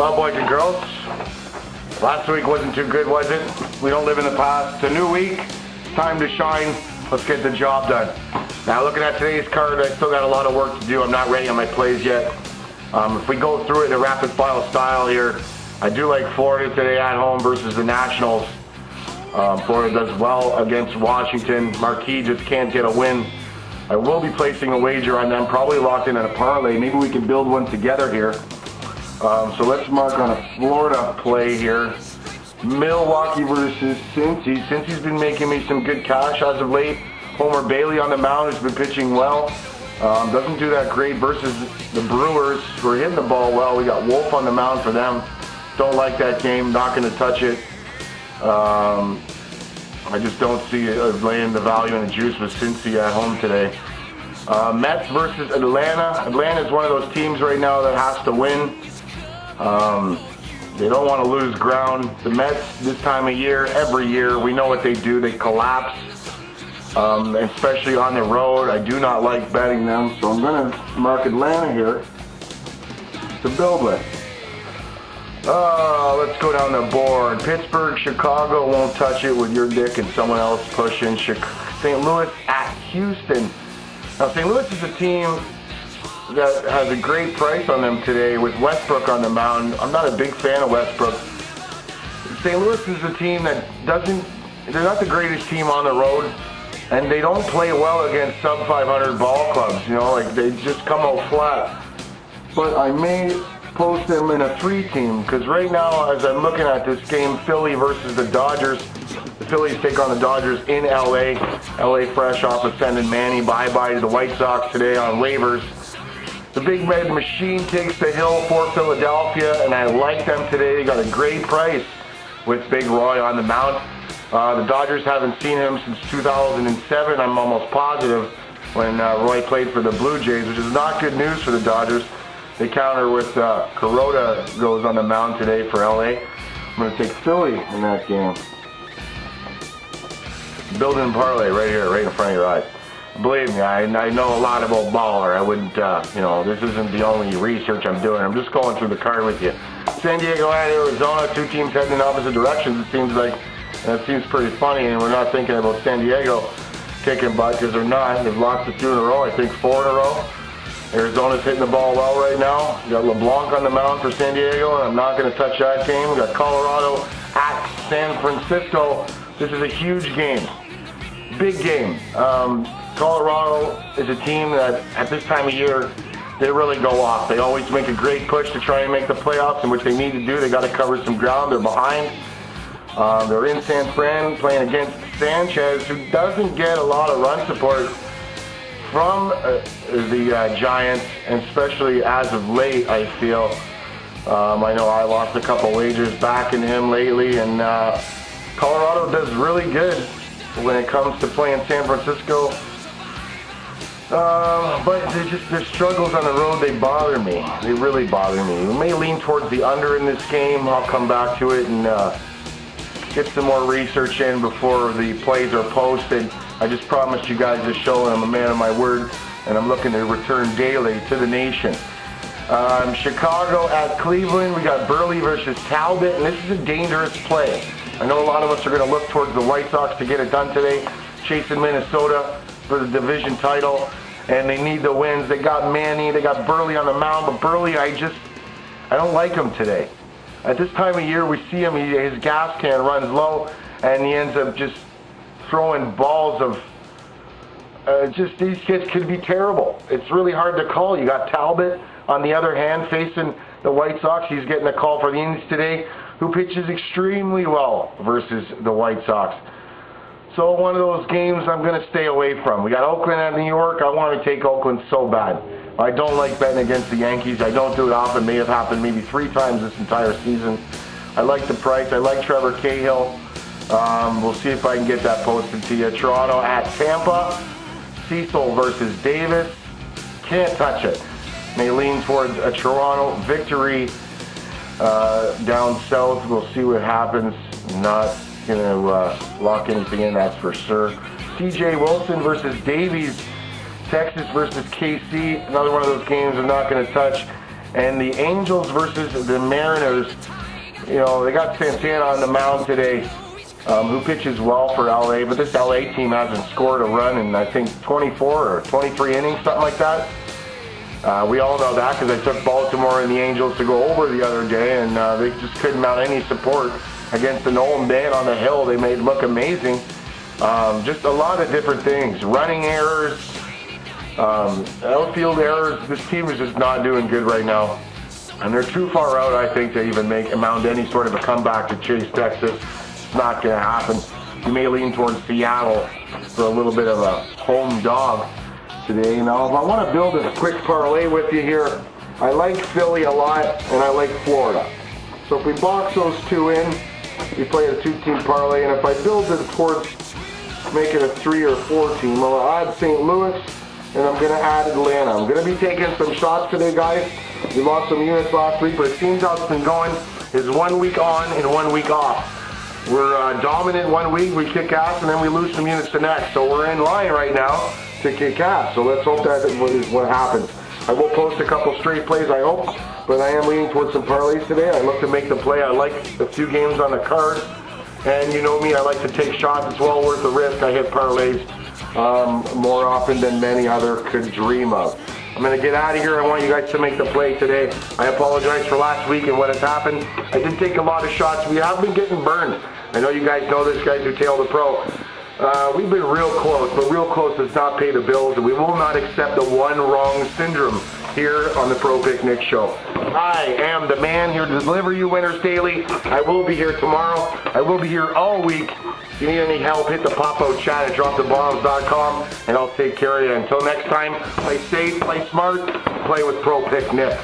Well, boys and girls, last week wasn't too good, was it? We don't live in the past. It's a new week. Time to shine. Let's get the job done. Now, looking at today's card, I still got a lot of work to do. I'm not ready on my plays yet. If we go through it in a rapid-fire style here, I do like Florida today at home versus the Nationals. Florida does well against Washington. Marquee just can't get a win. I will be placing a wager on them, probably locked in on a parlay. Maybe we can build one together here. So let's mark on a Florida play here. Milwaukee versus Cincy. Cincy's been making me some good cash as of late. Homer Bailey on the mound has been pitching well. Doesn't do that great versus the Brewers, who are hitting the ball well. We got Wolf on the mound for them. Don't like that game. Not going to touch it. I just don't see it laying the value and the juice with Cincy at home today. Mets versus Atlanta. Atlanta is one of those teams right now that has to win. They don't want to lose ground. The Mets this time of year, every year, we know what they do. They collapse, especially on the road. I do not like betting them, so I'm going to mark Atlanta here to build with. Let's go down the board. Pittsburgh, Chicago won't touch it with your dick and someone else pushing. St. Louis at Houston. Now, St. Louis is a team that has a great price on them today with Westbrook on the mound. I'm not a big fan of Westbrook. St. Louis is a team that they're not the greatest team on the road, and they don't play well against sub-500 ball clubs. You know, like they just come out flat. But I may post them in a 3-team, because right now, as I'm looking at this game, Philly versus the Dodgers, the Phillies take on the Dodgers in LA. LA fresh off of sending Manny bye-bye to the White Sox today on waivers. The Big Red Machine takes the hill for Philadelphia, and I like them today. They got a great price with Big Roy on the mound. The Dodgers haven't seen him since 2007, I'm almost positive, when Roy played for the Blue Jays, which is not good news for the Dodgers. They counter with Kuroda goes on the mound today for LA. I'm going to take Philly in that game. Building parlay right here, right in front of your eyes. Believe me, I know a lot about baller. I wouldn't, this isn't the only research I'm doing. I'm just going through the card with you. San Diego at Arizona, 2 teams heading in opposite directions. It seems like, and it seems pretty funny, and we're not thinking about San Diego kicking butt, because they're not. They've lost a 2 in a row, I think 4 in a row. Arizona's hitting the ball well right now. We got LeBlanc on the mound for San Diego, and I'm not going to touch that game. We got Colorado at San Francisco. This is a huge game. Big game. Colorado is a team that, at this time of year, they really go off. They always make a great push to try and make the playoffs, in which they need to do. They got to cover some ground. They're behind. They're in San Fran playing against Sanchez, who doesn't get a lot of run support from the Giants, and especially as of late, I feel. I know I lost a couple wagers backing him lately, and Colorado does really good when it comes to playing San Francisco. But their struggles on the road, they bother me. They really bother me. We may lean towards the under in this game. I'll come back to it and get some more research in before the plays are posted. I just promised you guys this show, and I'm a man of my word, and I'm looking to return daily to the nation. Chicago at Cleveland. We got Burley versus Talbot, and this is a dangerous play. I know a lot of us are going to look towards the White Sox to get it done today, chasing Minnesota for the division title, and they need the wins. They got Manny, they got Burley on the mound, but Burley, I don't like him today. At this time of year, we see him, his gas can runs low, and he ends up just throwing balls of, these kids could be terrible. It's really hard to call. You got Talbot, on the other hand, facing the White Sox. He's getting a call for the Indians today, who pitches extremely well versus the White Sox. So one of those games I'm going to stay away from. We got Oakland at New York. I want to take Oakland so bad. I don't like betting against the Yankees. I don't do it often. It may have happened maybe 3 times this entire season. I like the price. I like Trevor Cahill. We'll see if I can get that posted to you. Toronto at Tampa. Cecil versus Davis. Can't touch it. May lean towards a Toronto victory down south. We'll see what happens. Not going to lock anything in, that's for sure. TJ Wilson versus Davies. Texas versus KC. Another one of those games I'm not going to touch. And the Angels versus the Mariners, you know, they got Santana on the mound today, who pitches well for LA, but this LA team hasn't scored a run in, I think, 24 or 23 innings, something like that. We all know that because I took Baltimore and the Angels to go over the other day, and they just couldn't mount any support against the Nolan man on the hill. They made look amazing. Just a lot of different things. Running errors, outfield errors. This team is just not doing good right now. And they're too far out, I think, to even mount any sort of a comeback to chase Texas. It's not going to happen. You may lean towards Seattle for a little bit of a home dog today. Now, if I want to build a quick parlay with you here, I like Philly a lot, and I like Florida. So if we box those two in, we play a 2-team parlay, and if I build it towards making a 3 or 4 team, well, I'll add St. Louis, and I'm going to add Atlanta. I'm going to be taking some shots today, guys. We lost some units last week, but it seems how it's been going is 1 week on and 1 week off. We're dominant 1 week, we kick ass, and then we lose some units the next. So we're in line right now to kick ass. So let's hope that is what happens. I will post a couple straight plays, I hope, but I am leaning towards some parlays today. I look to make the play. I like a few games on the card, and you know me, I like to take shots. It's well worth the risk. I hit parlays more often than many other could dream of. I'm going to get out of here. I want you guys to make the play today. I apologize for last week and what has happened. I did take a lot of shots. We have been getting burned. I know you guys know this, guys who tail the pro. We've been real close, but real close does not pay the bills, and we will not accept the one wrong syndrome here on the Pro Picnic Show. I am the man here to deliver you winners daily. I will be here tomorrow. I will be here all week. If you need any help, hit the pop-out chat at dropthebombs.com, and I'll take care of you. Until next time, play safe, play smart, play with Pro Picnic.